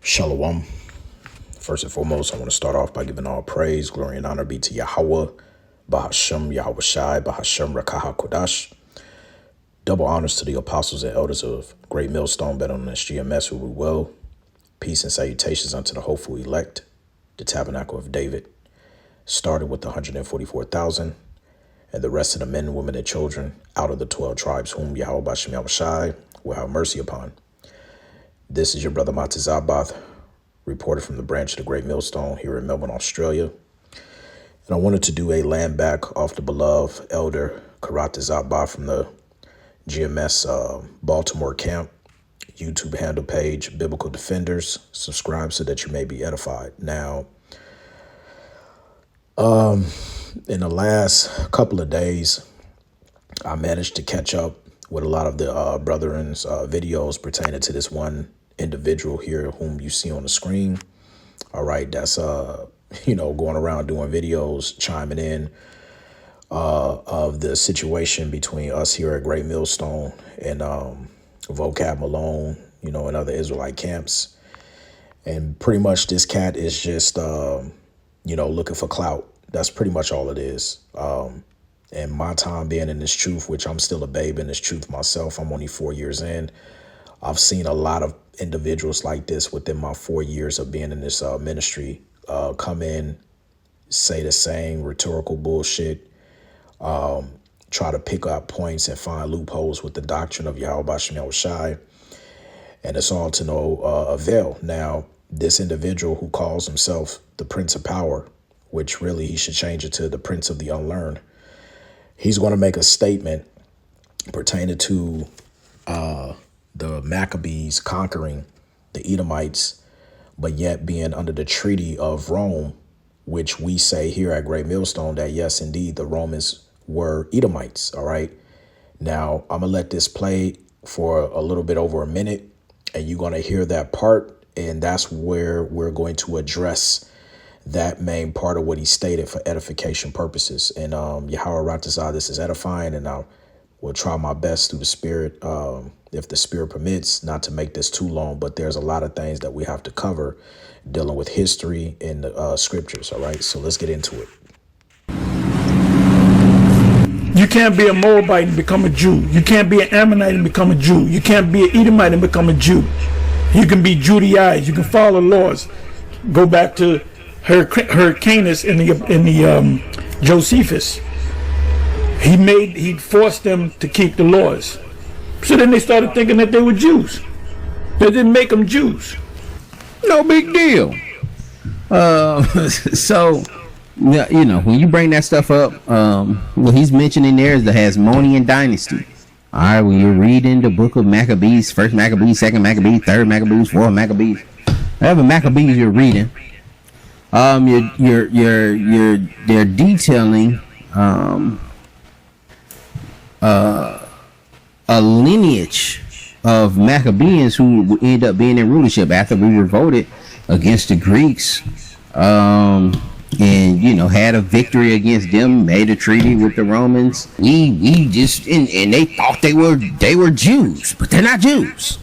Shalom. First and foremost, I want to start off by giving all praise, glory, and honor be to Yahweh, Bahashem, Yahweh Shai, Bahashem, Rakaha Kodash. Double honors to the apostles and elders of Great Millstone, better known as GMS, who we will. Peace and salutations unto the hopeful elect, the tabernacle of David. Started with the 144,000, and the rest of the men, women, and children out of the 12 tribes, whom Yahweh Bahashem, Yahweh Shai will have mercy upon. This is your brother Matazabath, reported from the branch of the Great Millstone here in Melbourne, Australia. And I wanted to do a land back off the beloved elder Karate Zabath from the GMS Baltimore camp YouTube handle page, Biblical Defenders. Subscribe so that you may be edified. Now, in the last couple of days, I managed to catch up with a lot of the brethren's videos pertaining to this one individual here whom you see on the screen. All right, that's going around doing videos, chiming in of the situation between us here at Great Millstone and Vocab Malone, and other Israelite camps. And pretty much this cat is just looking for clout. That's pretty much all it is. And my time being in this truth, which I'm still a babe in this truth myself, I'm only 4 years in. I've seen a lot of individuals like this within my 4 years of being in this ministry come in, say the same rhetorical bullshit, try to pick up points and find loopholes with the doctrine of Yahweh Bashem Yahweh Shai, and it's all to no avail. Now, this individual who calls himself the Prince of Power, which really he should change it to the Prince of the Unlearned, he's going to make a statement pertaining to the Maccabees conquering the Edomites, but yet being under the treaty of Rome, which we say here at Great Millstone that, yes, indeed, the Romans were Edomites. All right. Now, I'm going to let this play for a little bit over a minute, and you're going to hear that part. And that's where we're going to address that main part of what he stated for edification purposes. And Yahweh Ratazah, this is edifying, and I will try my best through the Spirit, if the Spirit permits, not to make this too long. But there's a lot of things that we have to cover dealing with history in the scriptures. All right, so let's get into it. You can't be a Moabite and become a Jew. You can't be an Ammonite and become a Jew. You can't be an Edomite and become a Jew. You can be Judaized. You can follow laws. Go back to Hyrcanus in the Josephus. He forced them to keep the laws. So then they started thinking that they were Jews. That didn't make them Jews. No big deal. So, when you bring that stuff up, what he's mentioning there is the Hasmonean dynasty. All right, when you're reading the book of Maccabees, first Maccabees, second Maccabees, third Maccabees, fourth Maccabees, whatever Maccabees you're reading, they're detailing a lineage of Maccabees who would end up being in rulership after we revolted against the Greeks, and had a victory against them, made a treaty with the Romans. We just and they thought they were Jews, but they're not Jews.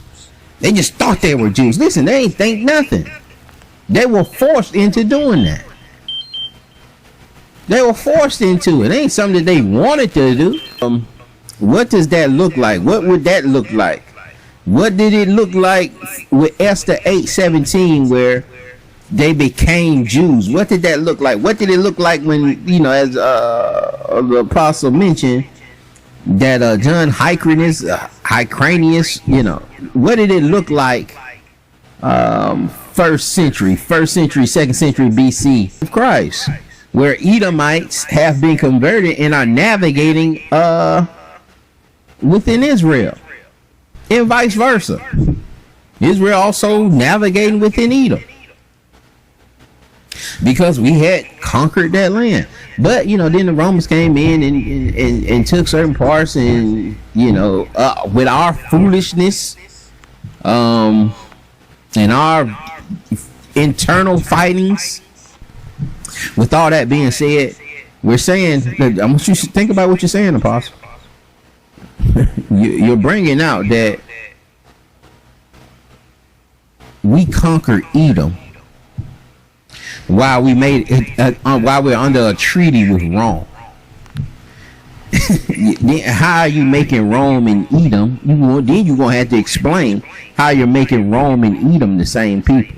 They just thought they were Jews. Listen, they ain't think nothing. They were forced into doing that. They were forced into it. It ain't something that they wanted to do. What does that look like? What would that look like? What did it look like with Esther 8:17, where they became Jews? What did that look like? What did it look like when, as the apostle mentioned, that John Hyrcanus, what did it look like first century, second century BC of Christ, where Edomites have been converted and are navigating within Israel, and vice versa. Israel also navigating within Edom, because we had conquered that land. But then the Romans came in and took certain parts, and with our foolishness, and our internal fightings. With all that being said, we're saying that I want you to think about what you're saying, Apostle. You're bringing out that we conquered Edom while while we're under a treaty with Rome. How are you making Rome and Edom? Then you're gonna have to explain how you're making Rome and Edom the same people.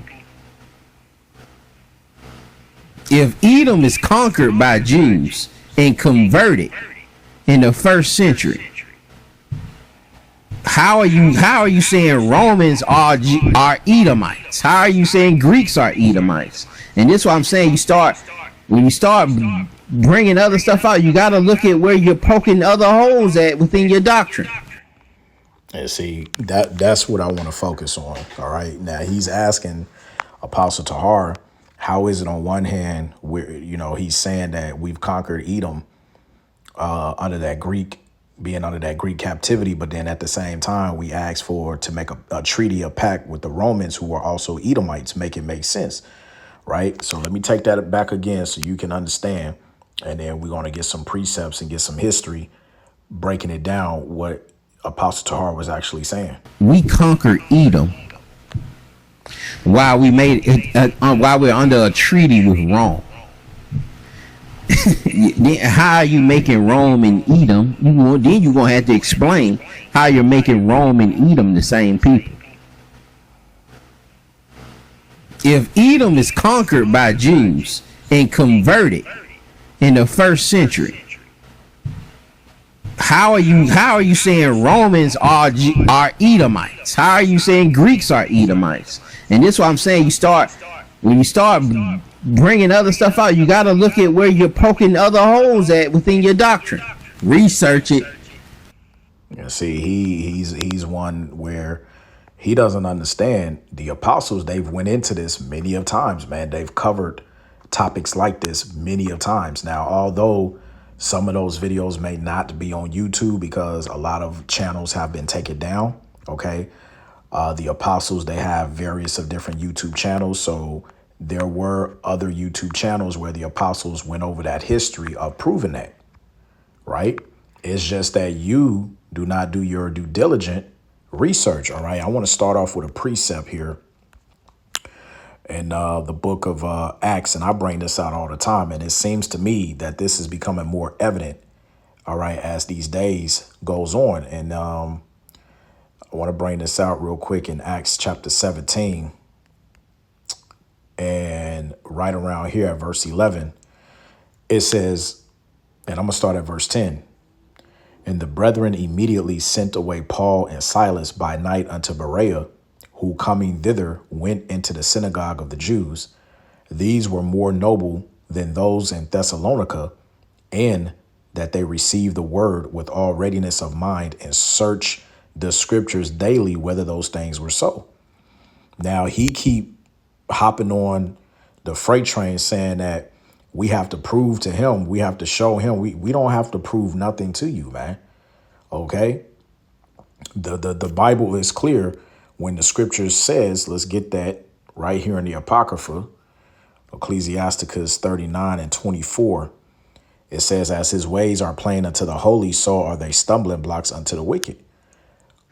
If Edom is conquered by Jews and converted in the first century, how are you saying Romans are Edomites? How are you saying Greeks are Edomites? And this is what I'm saying. When you start bringing other stuff out, you got to look at where you're poking other holes at within your doctrine. And see, that's what I want to focus on. All right. Now he's asking Apostle Tahar, how is it on one hand where, he's saying that we've conquered Edom under that Greek captivity, but then at the same time we ask to make a treaty, a pact with the Romans who are also Edomites. Make it make sense, right? So let me take that back again so you can understand, and then we're going to get some precepts and get some history breaking it down what Apostle Tahar was actually saying. We conquered Edom while while we're under a treaty with Rome. How are you making Rome and Edom? Then you're gonna have to explain how you're making Rome and Edom the same people. If Edom is conquered by Jews and converted in the first century, how are you saying Romans are Edomites? How are you saying Greeks are Edomites? And this is what I'm saying. When you start bringing other stuff out, you got to look at where you're poking other holes at within your doctrine. Research it. Yeah, see, he's one where he doesn't understand. The apostles, they've went into this many of times, man. They've covered topics like this many of times. Now, although some of those videos may not be on YouTube because a lot of channels have been taken down, okay? The apostles, they have various of different YouTube channels. So there were other YouTube channels where the apostles went over that history of proving that, right? It's just that you do not do your due diligent research, all right? I want to start off with a precept here in the book of Acts, and I bring this out all the time, and it seems to me that this is becoming more evident, all right, as these days goes on. And I want to bring this out real quick in Acts chapter 17, and right around here at verse 11, it says, and I'm going to start at verse 10. And the brethren immediately sent away Paul and Silas by night unto Berea, who coming thither went into the synagogue of the Jews. These were more noble than those in Thessalonica, and that they received the word with all readiness of mind and search the scriptures daily whether those things were so. Now he keep hopping on the freight train saying that we have to prove to him, we have to show him. We don't have to prove nothing to you, man. Okay. The Bible is clear when the scriptures says, let's get that right here in the Apocrypha, Ecclesiasticus 39:24. It says, as his ways are plain unto the holy, so are they stumbling blocks unto the wicked.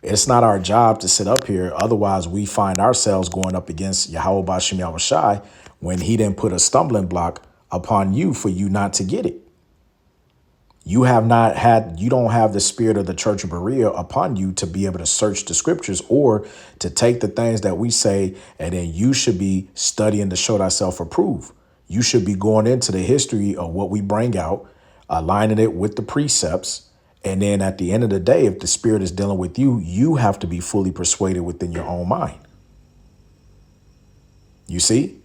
It's not our job to sit up here. Otherwise, we find ourselves going up against Yahweh Bashem Yahushai when he didn't put a stumbling block upon you for you not to get it. You don't have the spirit of the church of Berea upon you to be able to search the scriptures or to take the things that we say, and then you should be studying to show thyself approved. You should be going into the history of what we bring out, aligning it with the precepts. And then at the end of the day, if the spirit is dealing with you, you have to be fully persuaded within your own mind. You see?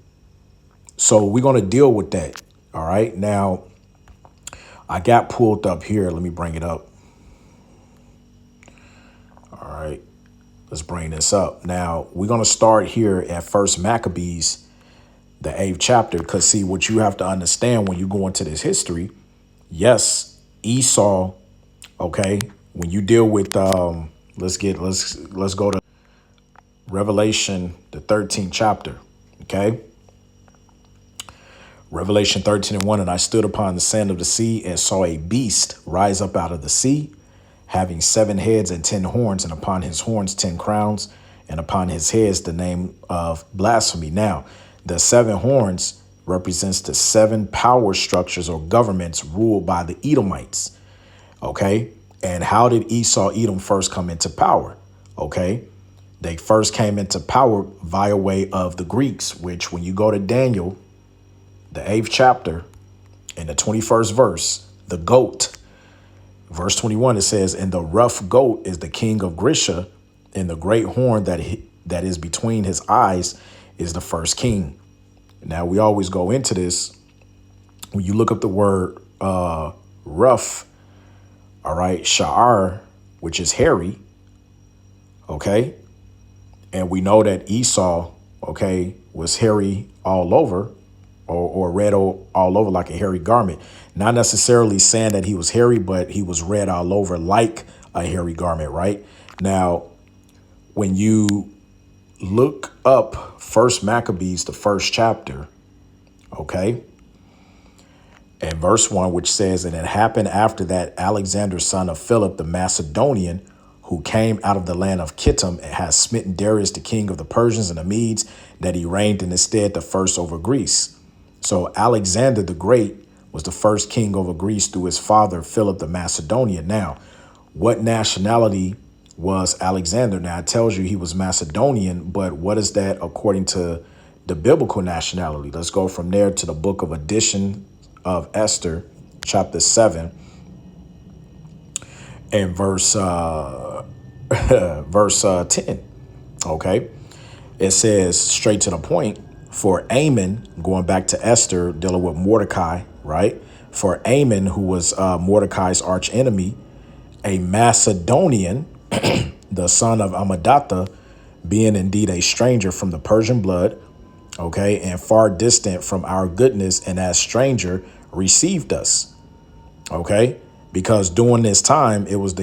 So we're going to deal with that. All right. Now, I got pulled up here. Let me bring it up. All right. Let's bring this up. Now, we're going to start here at First Maccabees, the 8th chapter, because see, what you have to understand when you go into this history, yes, Esau, okay, when you deal with let's go to Revelation, the 13th chapter. Okay. Revelation 13:1, and I stood upon the sand of the sea and saw a beast rise up out of the sea, having 7 heads and 10 horns, and upon his horns 10 crowns, and upon his heads the name of blasphemy. Now, the 7 horns represents the 7 power structures or governments ruled by the Edomites. Okay. And how did Esau, Edom first come into power? Okay. They first came into power via way of the Greeks, which when you go to Daniel, the 8th chapter in the 21st verse, the goat, verse 21, it says, and the rough goat is the king of Grisha, and the great horn that is between his eyes is the first king. Now, we always go into this. When you look up the word rough, all right, Sha'ar, which is hairy, okay, and we know that Esau, okay, was hairy all over, or red all over like a hairy garment. Not necessarily saying that he was hairy, but he was red all over like a hairy garment, right? Now, when you look up First Maccabees, the 1st chapter, okay, and verse 1, which says, and it happened after that Alexander, son of Philip the Macedonian, who came out of the land of Kittim, and has smitten Darius, the king of the Persians and the Medes, that he reigned in his stead the first over Greece. So Alexander the Great was the first king over Greece through his father, Philip the Macedonian. Now, what nationality was Alexander? Now, it tells you he was Macedonian, but what is that according to the biblical nationality? Let's go from there to the book of Addition of Esther, chapter 7, and verse 10. Okay, it says straight to the point. For Amon, going back to Esther, dealing with Mordecai, right? For Amon, who was Mordecai's arch enemy, a Macedonian, the son of Amadatha, being indeed a stranger from the Persian blood, okay, and far distant from our goodness, and as stranger received us, okay, because during this time it was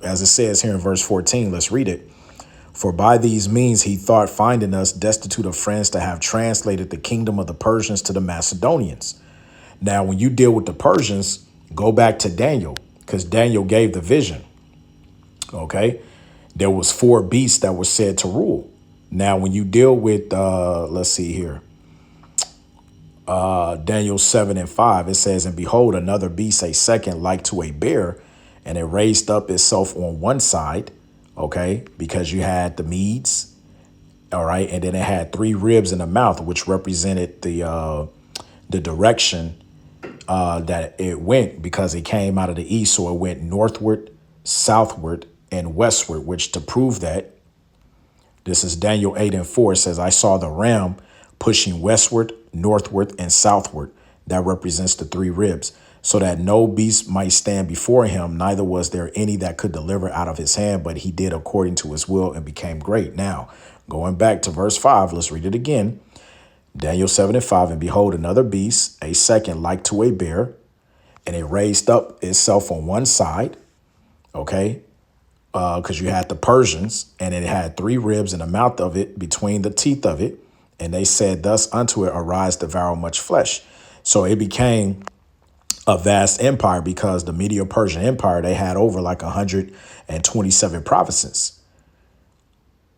as it says here in verse 14. Let's read it. For by these means he thought, finding us destitute of friends, to have translated the kingdom of the Persians to the Macedonians. Now, when you deal with the Persians, go back to Daniel, because Daniel gave the vision. Okay, there was 4 beasts that were said to rule. Now, when you deal with, let's see here, Daniel 7 and 5, it says, and behold, another beast, a second, like to a bear, and it raised up itself on one side. Okay, because you had the Medes, all right, and then it had 3 ribs in the mouth, which represented the direction that it went, because it came out of the east, so it went northward, southward, and westward. Which, to prove that, this is Daniel 8 and 4. It says, I saw the ram pushing westward, northward, and southward. That represents the 3 ribs. So that no beast might stand before him, neither was there any that could deliver out of his hand, but he did according to his will and became great. Now, going back to verse 5, let's read it again. Daniel 7 and 5, and behold, another beast, a second, like to a bear, and it raised up itself on one side, okay, because you had the Persians, and it had 3 ribs in the mouth of it, between the teeth of it, and they said thus unto it, arise, devour much flesh. So it became a vast empire, because the Medo-Persian Empire, they had over like 127 provinces.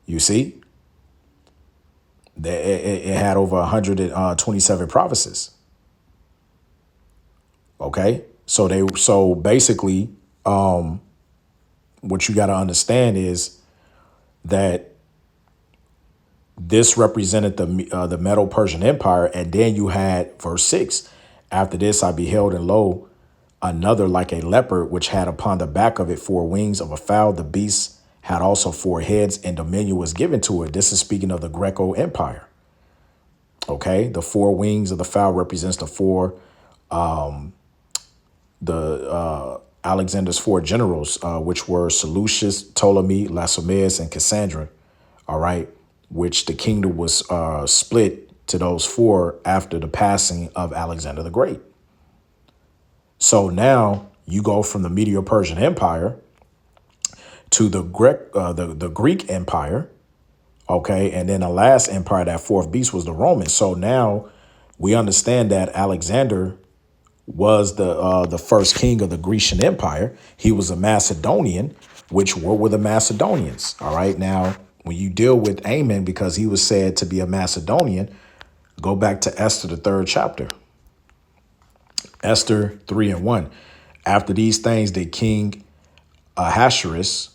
You see, it had over 127 provinces. Okay, so basically, what you got to understand is that this represented the Medo-Persian Empire, and then you had verse 6. After this, I beheld, and lo, another like a leopard, which had upon the back of it 4 wings of a fowl. The beast had also 4 heads, and dominion was given to it. This is speaking of the Greco Empire. Okay, the 4 wings of the fowl represents the 4, Alexander's 4 generals, which were Seleucus, Ptolemy, Lacedaemon, and Cassandra. All right, which the kingdom was split to those 4 after the passing of Alexander the Great. So now you go from the Medo-Persian Empire to the Greek Empire, okay, and then the last empire, that 4th beast, was the Romans. So now we understand that Alexander was the first king of the Grecian Empire. He was a Macedonian, which were the Macedonians. All right, now When you deal with Ammon, because he was said to be a Macedonian, go back to Esther, the 3rd chapter. Esther 3:1. After these things, did King Ahasuerus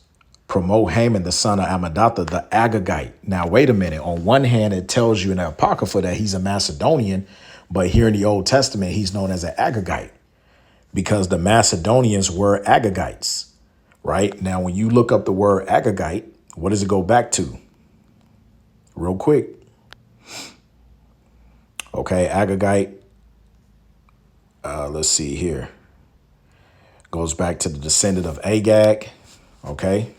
promote Haman, the son of Ammedatha, the Agagite. Now, wait a minute. On one hand, it tells you in the Apocrypha that he's a Macedonian, but here in the Old Testament, he's known as an Agagite because the Macedonians were Agagites, right? Now, when you look up the word Agagite, what does it go back to? Real quick. Okay, Agagite. Let's see here. Goes back to the descendant of Agag. Okay.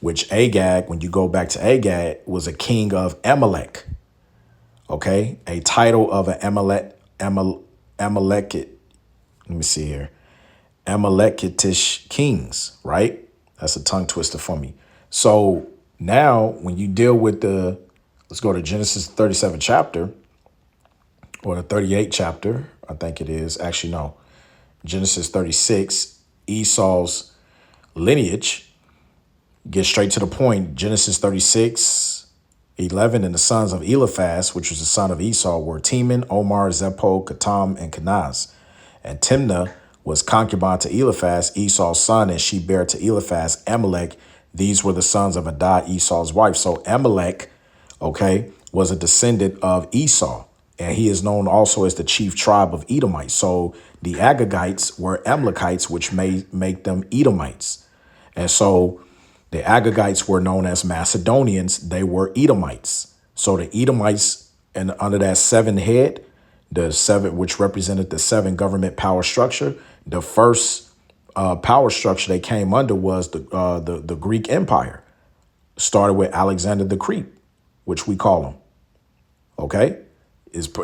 Which Agag, when you go back to Agag, was a king of Amalek. Okay. A title of an Amalekite. Let me see here. Amalekitish kings, right? That's a tongue twister for me. So now when you deal with let's go to Genesis 37 chapter or the 38 chapter, I think it is. Actually, no. Genesis 36, Esau's lineage. Get straight to the point. Genesis 36:11, and the sons of Eliphaz, which was the son of Esau, were Teman, Omar, Zepho, Katam, and Kenaz. And Timnah was concubine to Eliphaz, Esau's son, and she bare to Eliphaz Amalek. These were the sons of Adah, Esau's wife. So Amalek, okay, was a descendant of Esau, and he is known also as the chief tribe of Edomite. So the Agagites were Amalekites, which may make them Edomites. And so the Agagites were known as Macedonians. They were Edomites. So the Edomites, and under that 7 head, the 7, which represented the 7 government power structure, the first power structure they came under was the Greek Empire. Started with Alexander the Great, which we call him. Okay,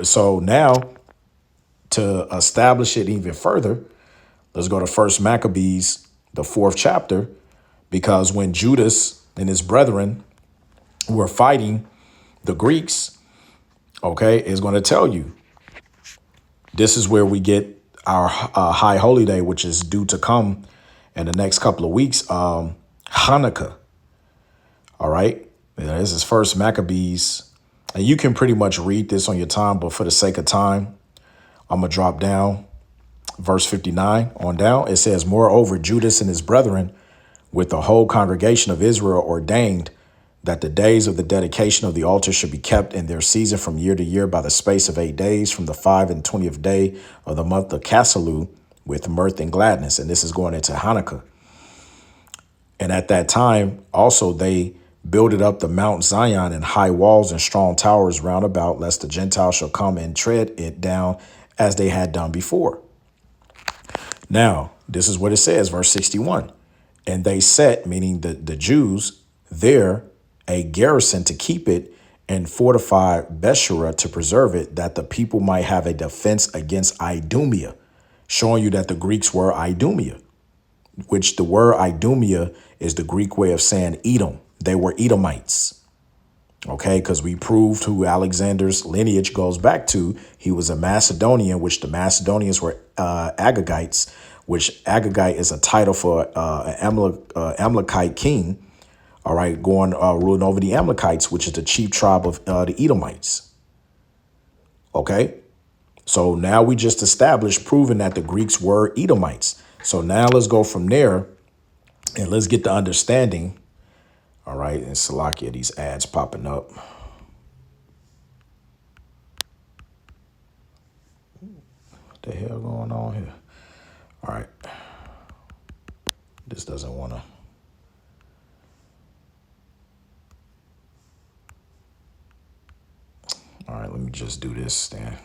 so now to establish it even further, let's go to 1 Maccabees, the 4th chapter. Because when Judas and his brethren were fighting the Greeks, okay, is going to tell you, this is where we get our high holy day, which is due to come in the next couple of weeks, Hanukkah. All right. This is 1 Maccabees. And you can pretty much read this on your time, but for the sake of time, I'm going to drop down verse 59 on down. It says, moreover, Judas and his brethren with the whole congregation of Israel ordained that the days of the dedication of the altar should be kept in their season from year to year by the space of 8 days, from the 25th day of the month of Caselu, with mirth and gladness. And this is going into Hanukkah. And at that time, also they builded up the Mount Zion and high walls and strong towers round about, lest the Gentiles shall come and tread it down as they had done before. Now, this is what it says, verse 61. And they set, meaning the Jews, there a garrison to keep it, and fortified Beshura to preserve it, that the people might have a defense against Idumea, showing you that the Greeks were Idumea, which the word Idumea is the Greek way of saying Edom. They were Edomites. Okay, because we proved who Alexander's lineage goes back to. He was a Macedonian, which the Macedonians were Agagites, which Agagite is a title for an Amalekite king, all right, ruling over the Amalekites, which is the chief tribe of the Edomites. Okay, so now we just established, proving that the Greeks were Edomites. So now let's go from there and let's get the understanding. All right, and Salakia, these ads popping up. What the hell going on here? All right. This doesn't want to. All right, let me just do this then.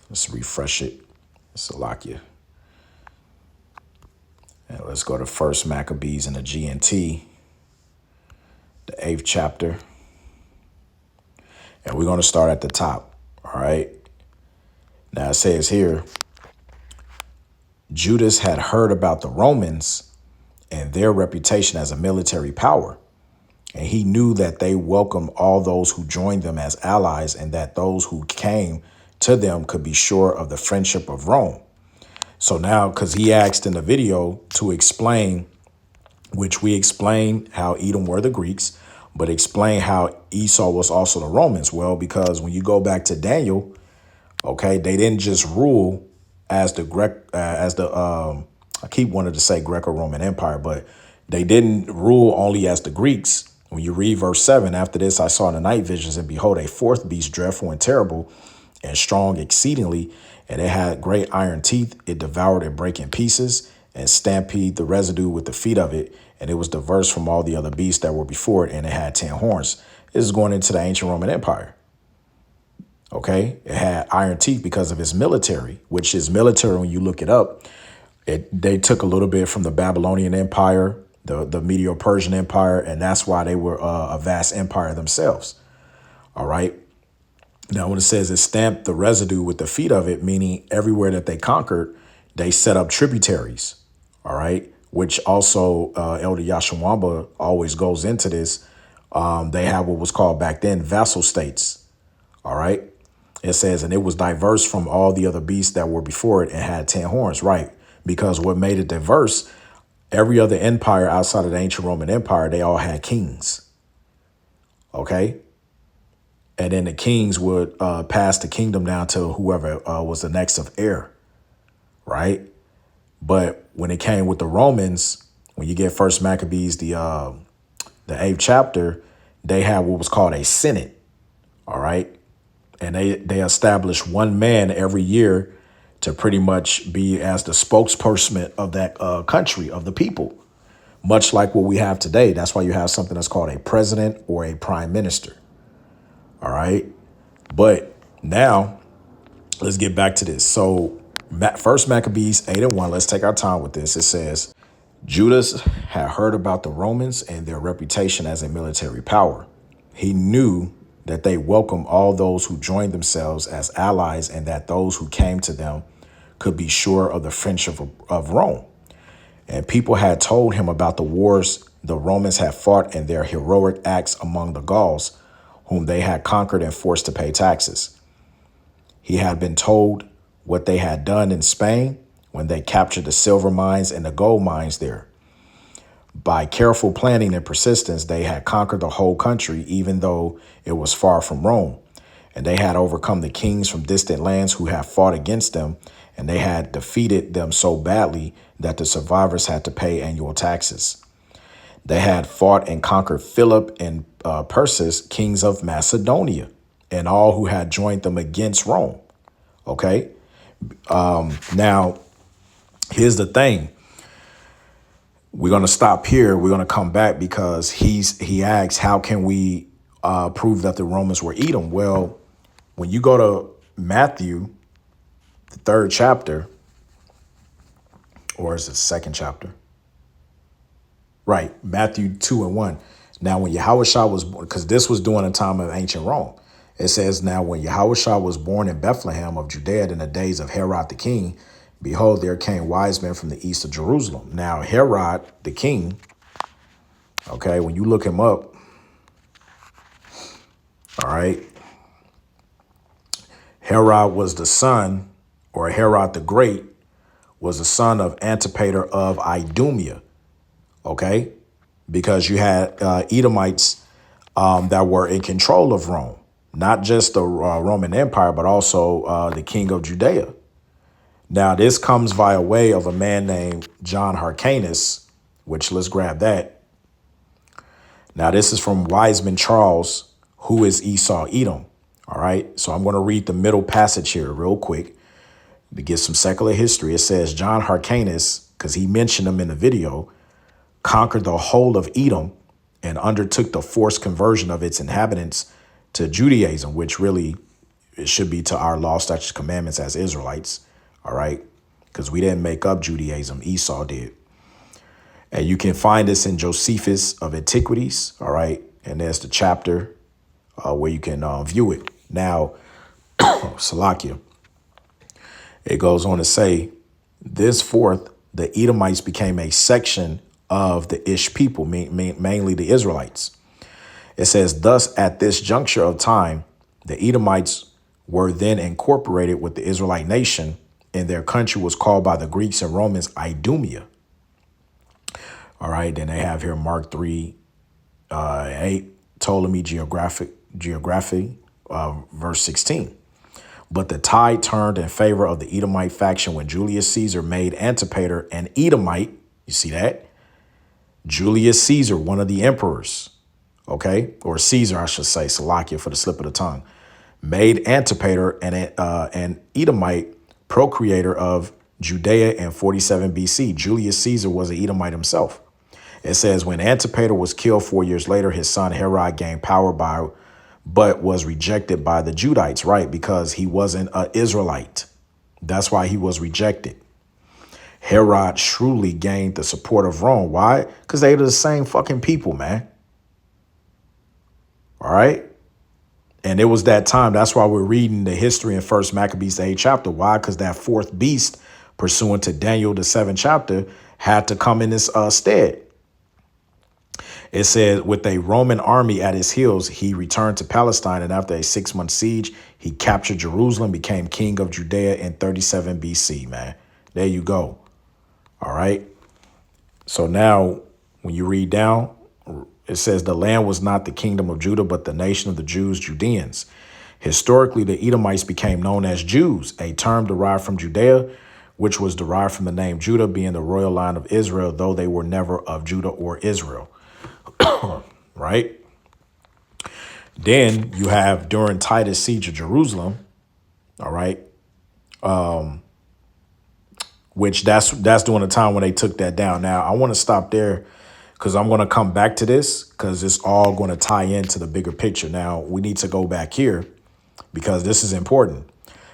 Let's refresh it. Salakia. And let's go to 1 Maccabees in the GNT, the 8th chapter. And we're going to start at the top. All right. Now it says here, Judas had heard about the Romans and their reputation as a military power, and he knew that they welcomed all those who joined them as allies, and that those who came to them could be sure of the friendship of Rome. So now, because he asked in the video to explain, which we explained how Edom were the Greeks, but explain how Esau was also the Romans. Well, because when you go back to Daniel, okay, they didn't just rule as the I keep wanting to say Greco-Roman Empire, but they didn't rule only as the Greeks. When you read verse 7, after this I saw in the night visions, and behold, a fourth beast, dreadful and terrible, and strong exceedingly, and it had great iron teeth. It devoured and brake in pieces, and stampede the residue with the feet of it. And it was diverse from all the other beasts that were before it, and it had 10 horns. This is going into the ancient Roman Empire. Okay, it had iron teeth because of its military, which is military. When you look it up, they took a little bit from the Babylonian Empire, the Medo-Persian Empire, and that's why they were a vast empire themselves. All right. Now, when it says it stamped the residue with the feet of it, meaning everywhere that they conquered, they set up tributaries. All right, which also Elder Yashawamba always goes into this. They have what was called back then vassal states. All right. It says, and it was diverse from all the other beasts that were before it and had 10 horns. Right. Because what made it diverse, every other empire outside of the ancient Roman Empire, they all had kings. OK. And then the kings would pass the kingdom down to whoever was the next of heir. Right. But when it came with the Romans, when you get First Maccabees, the 8th chapter, they had what was called a senate. All right. And they established one man every year to pretty much be as the spokesperson of that country, of the people, much like what we have today. That's why you have something that's called a president or a prime minister. All right. But now let's get back to this. So First Maccabees 8:1. Let's take our time with this. It says, Judas had heard about the Romans and their reputation as a military power. He knew that they welcomed all those who joined themselves as allies, and that those who came to them could be sure of the friendship of Rome. And people had told him about the wars the Romans had fought and their heroic acts among the Gauls, whom they had conquered and forced to pay taxes. He had been told what they had done in Spain when they captured the silver mines and the gold mines there. By careful planning and persistence, they had conquered the whole country, even though it was far from Rome. And they had overcome the kings from distant lands who had fought against them, and they had defeated them so badly that the survivors had to pay annual taxes. They had fought and conquered Philip and Persis, kings of Macedonia, and all who had joined them against Rome. Okay. Now, here's the thing. We're going to stop here. We're going to come back because he asks, how can we prove that the Romans were Edom? Well, when you go to Matthew, the 3rd chapter, or is it 2nd chapter? Right. Matthew 2:1. Now, when Yahushua was born, because this was during the time of ancient Rome, it says, now when Yahushua was born in Bethlehem of Judea in the days of Herod the king, behold, there came wise men from the east of Jerusalem. Now, Herod the king, okay, when you look him up, all right, Herod was the son, or Herod the Great was the son of Antipater of Idumea, okay, because you had Edomites that were in control of Rome, not just the Roman Empire, but also the king of Judea. Now, this comes via way of a man named John Hyrcanus, which let's grab that. Now, this is from Wiseman Charles, who is Esau Edom. All right. So I'm going to read the middle passage here real quick to get some secular history. It says John Hyrcanus, because he mentioned him in the video, conquered the whole of Edom and undertook the forced conversion of its inhabitants to Judaism, which really it should be to our law, statutes, commandments as Israelites. All right, because we didn't make up Judaism. Esau did. And you can find this in Josephus of Antiquities. All right. And there's the chapter where you can view it. Now, Salakia, it goes on to say, thenceforth, the Edomites became a section of the Ish people, mainly the Israelites. It says, thus, at this juncture of time, the Edomites were then incorporated with the Israelite nation, and their country was called by the Greeks and Romans Idumea. All right, then they have here Mark 3, 8. Ptolemy Geography, verse 16. But the tide turned in favor of the Edomite faction when Julius Caesar made Antipater an Edomite. You see that? Julius Caesar, one of the emperors, okay, or Caesar, I should say, Salakia for the slip of the tongue, made Antipater an Edomite, procreator of Judea in 47 BC. Julius Caesar was an Edomite himself. It says, when Antipater was killed 4 years later, his son Herod gained power but was rejected by the Judites, right? Because he wasn't an Israelite. That's why he was rejected. Herod shrewdly gained the support of Rome. Why? Because they were the same fucking people, man. All right. And it was that time. That's why we're reading the history in First Maccabees, the 8th chapter. Why? Because that fourth beast, pursuant to Daniel, the 7th chapter, had to come in his stead. It said, with a Roman army at his heels, he returned to Palestine, and after a 6-month siege, he captured Jerusalem, became king of Judea in 37 BC, man. There you go. All right. So now when you read down, it says the land was not the kingdom of Judah, but the nation of the Jews, Judeans. Historically, the Edomites became known as Jews, a term derived from Judea, which was derived from the name Judah being the royal line of Israel, though they were never of Judah or Israel. Right. Then you have during Titus' siege of Jerusalem. All right. Which that's during the time when they took that down. Now, I want to stop there because I'm going to come back to this because it's all going to tie into the bigger picture. Now, we need to go back here because this is important.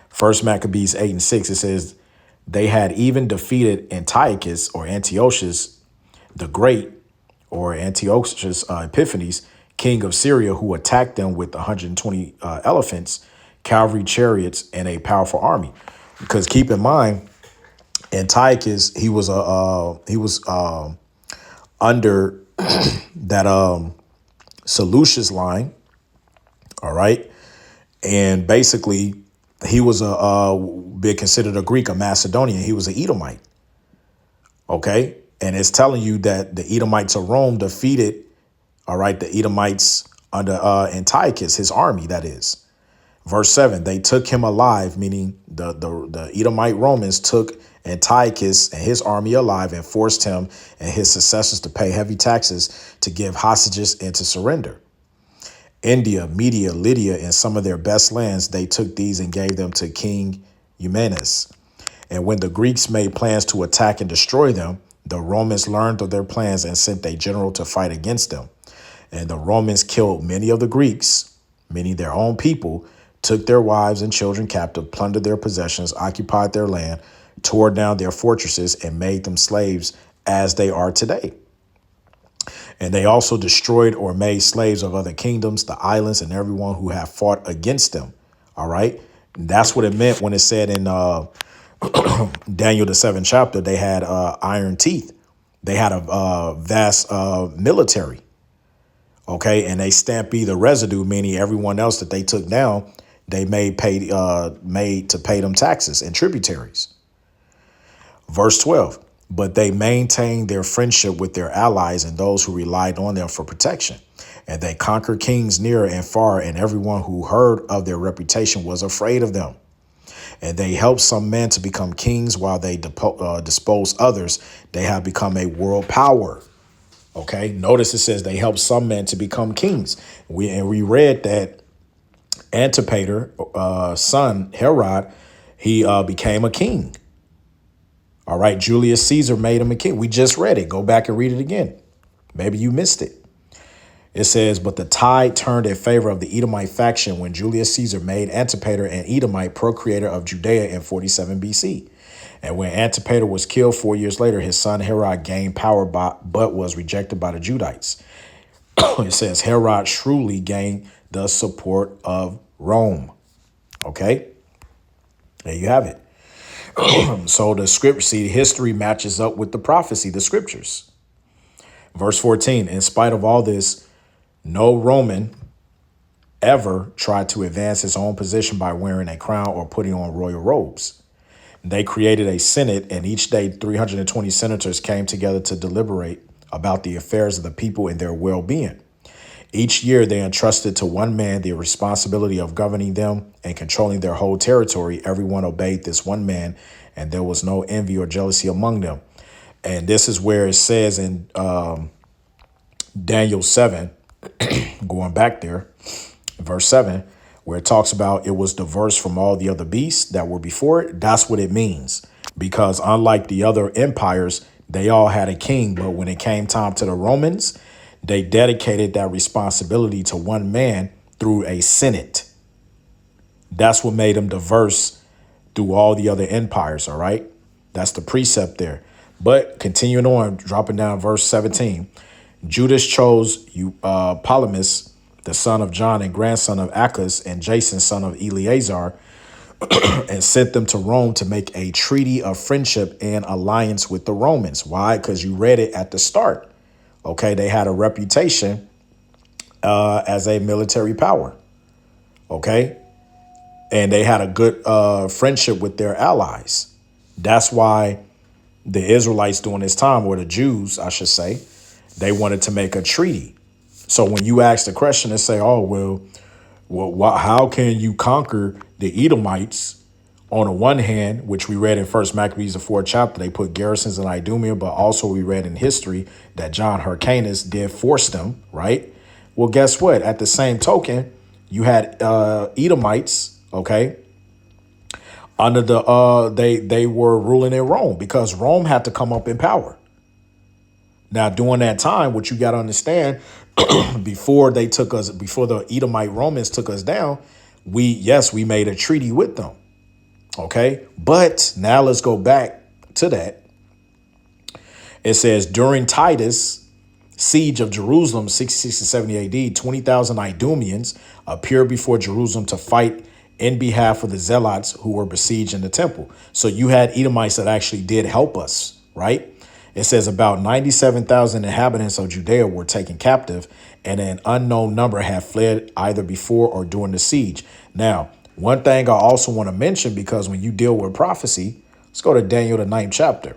First Maccabees 8 and 6, it says they had even defeated Antiochus or Antiochus the Great, or Antiochus Epiphanes, king of Syria, who attacked them with 120 elephants, cavalry chariots, and a powerful army. Because keep in mind, Antiochus, he was under that Seleucus line, all right, and basically he was been considered a Greek, a Macedonian. He was an Edomite, okay. And it's telling you that the Edomites of Rome defeated, all right, the Edomites under Antiochus, his army, that is. Verse 7, they took him alive, meaning the Edomite Romans took Antiochus and his army alive and forced him and his successors to pay heavy taxes, to give hostages, and to surrender. India, Media, Lydia, and some of their best lands, they took these and gave them to King Eumenes. And when the Greeks made plans to attack and destroy them, the Romans learned of their plans and sent a general to fight against them. And the Romans killed many of the Greeks, meaning their own people, took their wives and children captive, plundered their possessions, occupied their land, tore down their fortresses, and made them slaves as they are today. And they also destroyed or made slaves of other kingdoms, the islands, and everyone who have fought against them. All right. And that's what it meant when it said in Daniel, the 7th chapter, they had iron teeth. They had a vast military. OK, and they stampede the residue, meaning everyone else that they took down, they made to pay them taxes and tributaries. Verse 12. But they maintained their friendship with their allies and those who relied on them for protection. And they conquered kings near and far, and everyone who heard of their reputation was afraid of them. And they helped some men to become kings while they disposed others. They have become a world power. OK, notice it says they helped some men to become kings. We read that Antipater, son Herod, he became a king. All right. Julius Caesar made him a king. We just read it. Go back and read it again. Maybe you missed it. It says, but the tide turned in favor of the Edomite faction when Julius Caesar made Antipater an Edomite, procreator of Judea in 47 BC. And when Antipater was killed 4 years later, his son Herod gained power, but was rejected by the Judites. It says Herod shrewdly gained the support of Rome. OK, there you have it. So the scripture, see, history matches up with the prophecy, the scriptures. Verse 14, in spite of all this, no Roman ever tried to advance his own position by wearing a crown or putting on royal robes. They created a senate, and each day 320 senators came together to deliberate about the affairs of the people and their well-being. Each year they entrusted to one man the responsibility of governing them and controlling their whole territory. Everyone obeyed this one man, and there was no envy or jealousy among them. And this is where it says in Daniel 7, going back there, verse 7, where it talks about it was diverse from all the other beasts that were before it. That's what it means. Because unlike the other empires, they all had a king. But when it came time to the Romans, they dedicated that responsibility to one man through a senate. That's what made them diverse through all the other empires. All right. That's the precept there. But continuing on, dropping down verse 17, Judas chose Polymus, the son of John and grandson of Achas, and Jason, son of Eleazar, and sent them to Rome to make a treaty of friendship and alliance with the Romans. Why? Because you read it at the start. Okay, they had a reputation as a military power. Okay, and they had a good friendship with their allies. That's why the Israelites during this time, or the Jews, I should say, they wanted to make a treaty. So when you ask the question and say, oh, well, how can you conquer the Edomites? On the one hand, which we read in First Maccabees, the 4th chapter, they put garrisons in Idumea, but also we read in history that John Hyrcanus did force them, right? Well, guess what? At the same token, you had Edomites, okay, under the they were ruling in Rome because Rome had to come up in power. Now, during that time, what you got to understand, before the Edomite Romans took us down, we made a treaty with them. OK, but now let's go back to that. It says during Titus' siege of Jerusalem, 66 to 70 AD, 20,000 Idumeans appeared before Jerusalem to fight in behalf of the Zealots who were besieging the temple. So you had Edomites that actually did help us. Right. It says about 97,000 inhabitants of Judea were taken captive, and an unknown number had fled either before or during the siege. Now, one thing I also want to mention, because when you deal with prophecy, let's go to Daniel, the 9th chapter.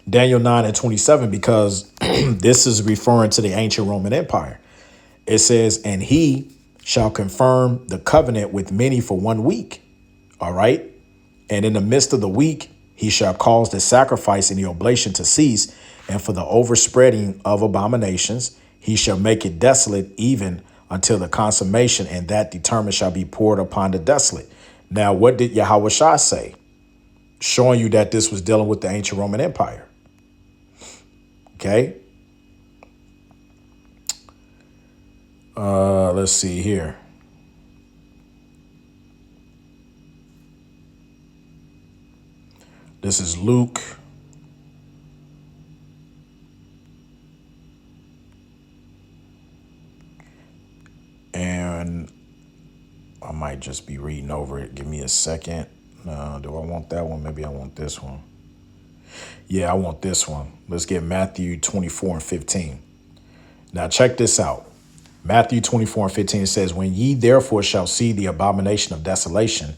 Daniel 9 and 27, because this is referring to the ancient Roman Empire. It says, and he shall confirm the covenant with many for 1 week. All right. And in the midst of the week, he shall cause the sacrifice and the oblation to cease, and for the overspreading of abominations, he shall make it desolate even until the consummation, and that determined shall be poured upon the desolate. Now, what did Yahushua say? Showing you that this was dealing with the ancient Roman Empire. Okay. Let's see here. This is Luke. And I might just be reading over it. Give me a second. Do I want that one? Maybe I want this one. Yeah, I want this one. Let's get Matthew 24 and 15. Now check this out. Matthew 24 and 15 says, when ye therefore shall see the abomination of desolation,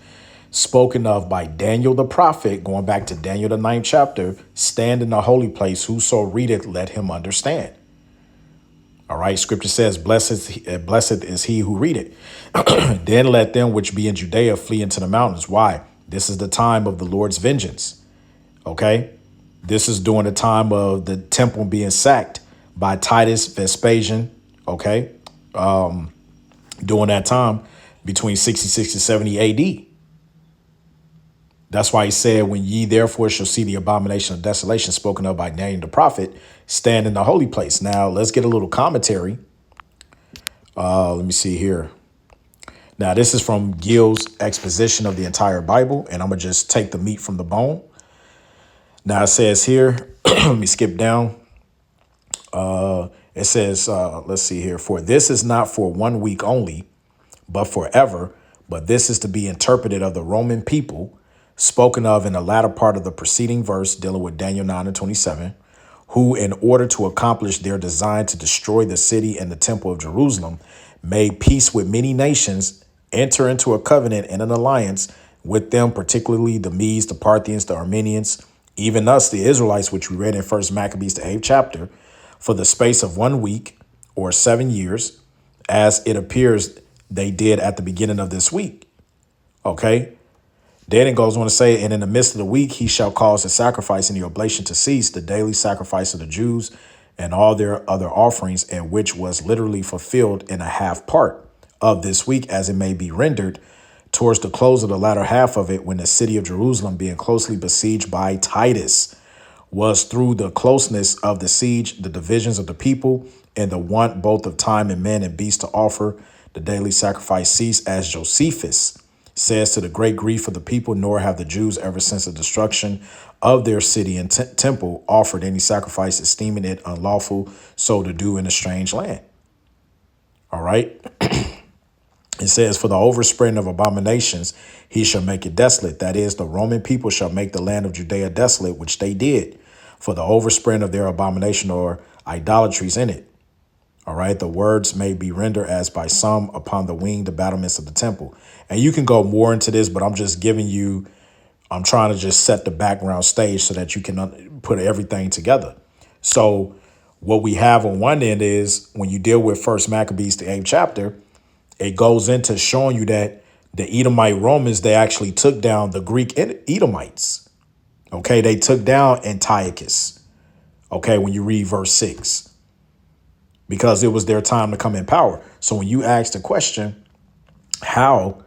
spoken of by Daniel the prophet, going back to Daniel the 9th chapter, stand in the holy place, whoso readeth, let him understand. All right. Scripture says, blessed is he who readeth. Then let them which be in Judea flee into the mountains. Why? This is the time of the Lord's vengeance. OK, this is during the time of the temple being sacked by Titus Vespasian. OK, during that time between 66 and 70 AD. That's why he said, when ye therefore shall see the abomination of desolation spoken of by Daniel the prophet, stand in the holy place. Now, let's get a little commentary. Let me see here. Now, this is from Gill's exposition of the entire Bible, and I'm going to just take the meat from the bone. Now, it says here, let me skip down. It says, let's see here. For this is not for 1 week only, but forever. But this is to be interpreted of the Roman people, spoken of in the latter part of the preceding verse, dealing with Daniel 9 and 27, who, in order to accomplish their design to destroy the city and the temple of Jerusalem, made peace with many nations, enter into a covenant and an alliance with them, particularly the Medes, the Parthians, the Armenians, even us, the Israelites, which we read in First Maccabees, the 8th chapter, for the space of 1 week, or 7 years, as it appears they did at the beginning of this week. Okay. Then it goes on to say, and in the midst of the week, he shall cause the sacrifice and the oblation to cease, the daily sacrifice of the Jews and all their other offerings, and which was literally fulfilled in a half part of this week, as it may be rendered towards the close of the latter half of it, when the city of Jerusalem, being closely besieged by Titus, was through the closeness of the siege, the divisions of the people, and the want both of time and men and beasts to offer the daily sacrifice cease, as Josephus says, to the great grief of the people, nor have the Jews ever since the destruction of their city and temple offered any sacrifice, esteeming it unlawful so to do in a strange land. All right. It says, for the overspreading of abominations, he shall make it desolate. That is, the Roman people shall make the land of Judea desolate, which they did, for the overspreading of their abomination or idolatries in it. All right. The words may be rendered as by some upon the winged battlements of the temple. And you can go more into this, but I'm just giving you, I'm trying to just set the background stage so that you can put everything together. So what we have on one end is when you deal with First Maccabees, the 8th chapter, it goes into showing you that the Edomite Romans, they actually took down the Greek Edomites. Okay. They took down Antiochus. Okay. When you read verse 6, because it was their time to come in power. So when you ask the question, how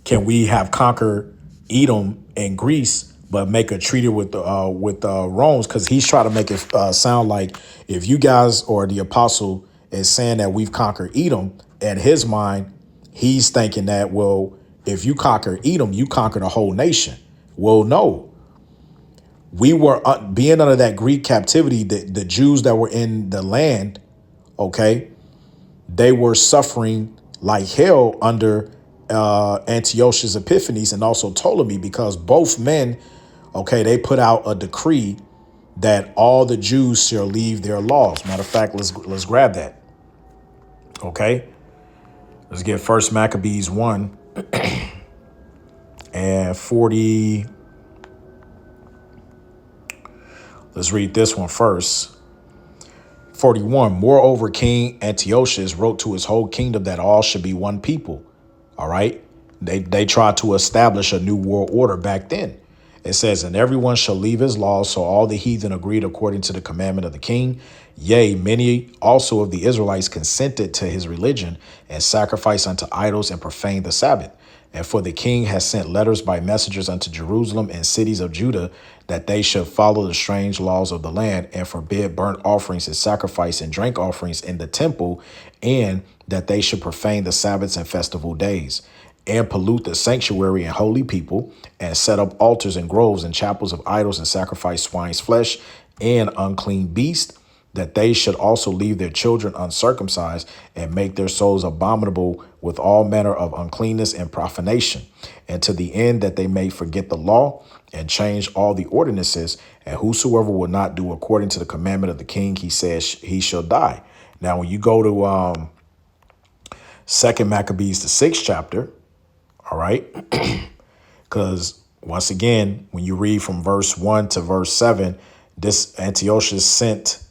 can we have conquered Edom and Greece, but make a treaty with Romans? Because he's trying to make it sound like if you guys or the apostle is saying that we've conquered Edom, in his mind, he's thinking that, well, if you conquer Edom, you conquer the whole nation. Well, no. We were being under that Greek captivity. The Jews that were in the land, okay, they were suffering like hell under Antiochus Epiphanes and also Ptolemy, because both men, okay, they put out a decree that all the Jews shall leave their laws. Matter of fact, let's grab that. Okay, let's get First Maccabees 1 and 40. Let's read this one first. 41. Moreover, King Antiochus wrote to his whole kingdom that all should be one people. All right. They tried to establish a new world order back then. It says, and everyone shall leave his laws. So all the heathen agreed according to the commandment of the king. Yea, many also of the Israelites consented to his religion and sacrificed unto idols and profaned the Sabbath. And for the king has sent letters by messengers unto Jerusalem and cities of Judah, that they should follow the strange laws of the land and forbid burnt offerings and sacrifice and drink offerings in the temple, and that they should profane the Sabbaths and festival days, and pollute the sanctuary and holy people, and set up altars and groves and chapels of idols, and sacrifice swine's flesh and unclean beasts, that they should also leave their children uncircumcised, and make their souls abominable with all manner of uncleanness and profanation, and to the end that they may forget the law and change all the ordinances. And whosoever will not do according to the commandment of the king, he says he shall die. Now, when you go to Second Maccabees, the 6th chapter, all right, because once again, when you read from verse 1 to verse 7, this Antiochus sent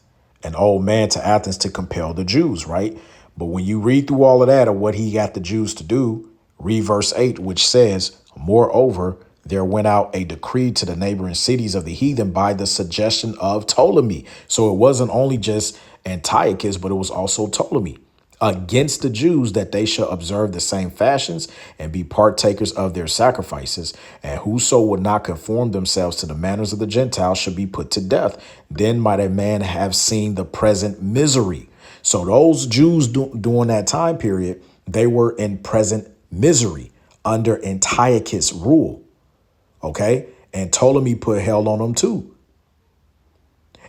an old man to Athens to compel the Jews, right? But when you read through all of that, or what he got the Jews to do, read verse 8, which says, moreover, there went out a decree to the neighboring cities of the heathen by the suggestion of Ptolemy. So it wasn't only just Antiochus, but it was also Ptolemy, against the Jews, that they shall observe the same fashions and be partakers of their sacrifices. And whoso would not conform themselves to the manners of the Gentiles shall be put to death. Then might a man have seen the present misery. So those Jews during that time period, they were in present misery under Antiochus' rule. OK, and Ptolemy put hell on them, too.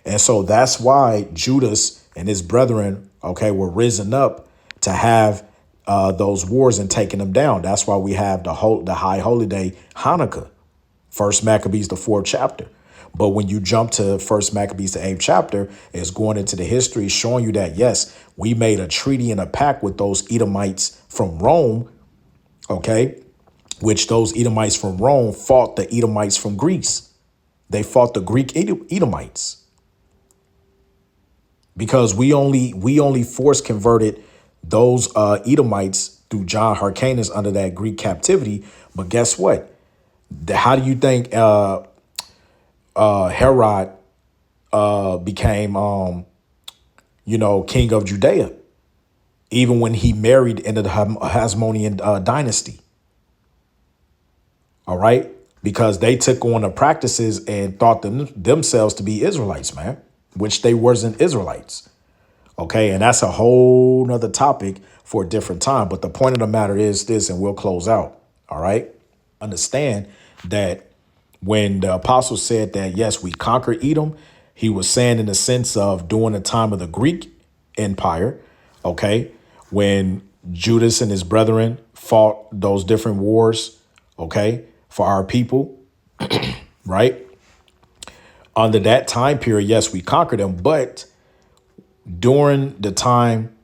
And so that's why Judas and his brethren, OK, were risen up to have those wars and taking them down. That's why we have the high holy day Hanukkah, First Maccabees, the 4th chapter. But when you jump to First Maccabees, the 8th chapter, it's going into the history showing you that, yes, we made a treaty and a pact with those Edomites from Rome. OK, which those Edomites from Rome fought the Edomites from Greece. They fought the Greek Edomites. because we only force converted those Edomites through John Hyrcanus under that Greek captivity. But guess what? How do you think Herod became king of Judea? Even when he married into the Hasmonean dynasty. All right. Because they took on the practices and thought themselves to be Israelites, man, which they wasn't Israelites. OK, and that's a whole nother topic for a different time. But the point of the matter is this, and we'll close out. All right. Understand that when the apostle said that, yes, we conquered Edom, he was saying in the sense of during the time of the Greek Empire. OK, when Judas and his brethren fought those different wars. OK, for our people. Right. Under that time period, yes, we conquered them. But during the time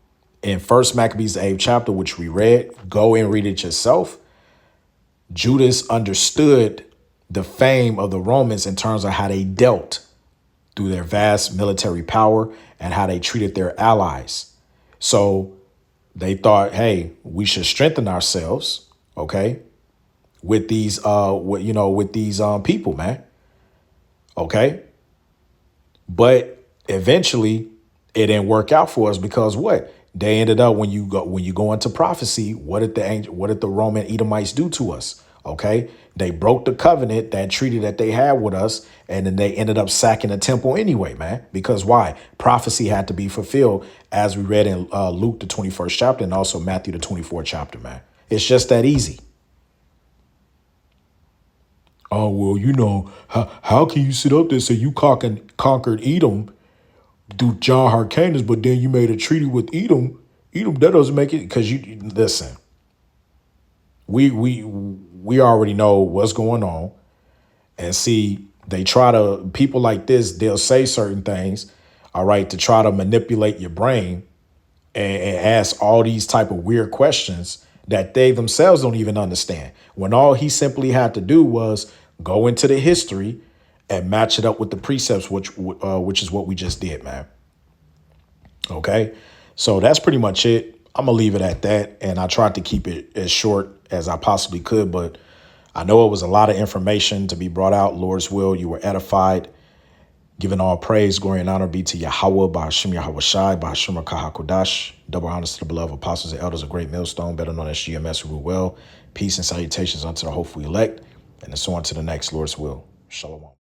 in First Maccabees, the 8th chapter, which we read, go and read it yourself. Judas understood the fame of the Romans in terms of how they dealt through their vast military power and how they treated their allies. So they thought, hey, we should strengthen ourselves, okay, with these people, man. Okay. But eventually it didn't work out for us because what? They ended up when you go into prophecy, what did the Roman Edomites do to us? OK, they broke the covenant, that treaty that they had with us. And then they ended up sacking the temple anyway, man, because why? Prophecy had to be fulfilled, as we read in Luke, the 21st chapter, and also Matthew, the 24th chapter, man. It's just that easy. Oh, well, how can you sit up there and say you conquered Edom through John Hyrcanus, but then you made a treaty with Edom? Edom, that doesn't make it, because you listen. We already know what's going on, and see, they try to, people like this, they'll say certain things, all right, to try to manipulate your brain and ask all these type of weird questions that they themselves don't even understand. When all he simply had to do was go into the history and match it up with the precepts, which is what we just did, man. OK, so that's pretty much it. I'm going to leave it at that. And I tried to keep it as short as I possibly could. But I know it was a lot of information to be brought out. Lord's will, you were edified. Giving all praise, glory, and honor be to Yahweh, by Hashem Yahweh Shai, by Hashem Kahakodash. Double honors to the beloved apostles and elders of Great Millstone, better known as GMS, who rule well. Peace and salutations unto the hopeful elect. And so on to the next, Lord's will. Shalom.